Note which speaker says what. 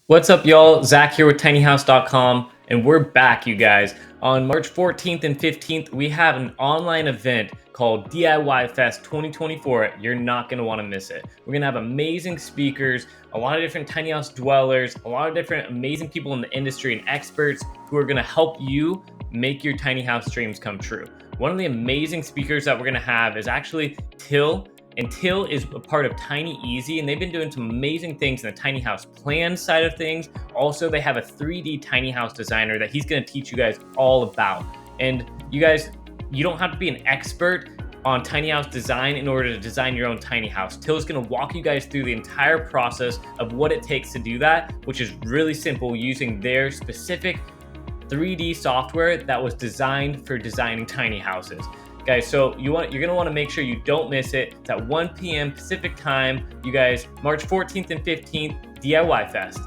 Speaker 1: What's up, y'all? Zach here with tinyhouse.com, and we're back, you guys. On March 14th and 15th, we have an online event called DIY Fest 2024. You're not going to want to miss it. We're going to have amazing speakers, a lot of different tiny house dwellers, a lot of different amazing people in the industry and experts who are going to help you make your tiny house dreams come true. One of the amazing speakers that we're going to have is actually Till. And Till is a part of Tiny Easy, and they've been doing some amazing things in the tiny house plan side of things. Also, they have a 3D tiny house designer that he's going to teach you guys all about. And you guys, you don't have to be an expert on tiny house design in order to design your own tiny house. Till is going to walk you guys through the entire process of what it takes to do that, which is really simple using their specific 3D software that was designed for designing tiny houses. Guys, so you're gonna want to make sure you don't miss it. It's at 1 p.m. Pacific time. You guys, March 14th and 15th, DIY Fest.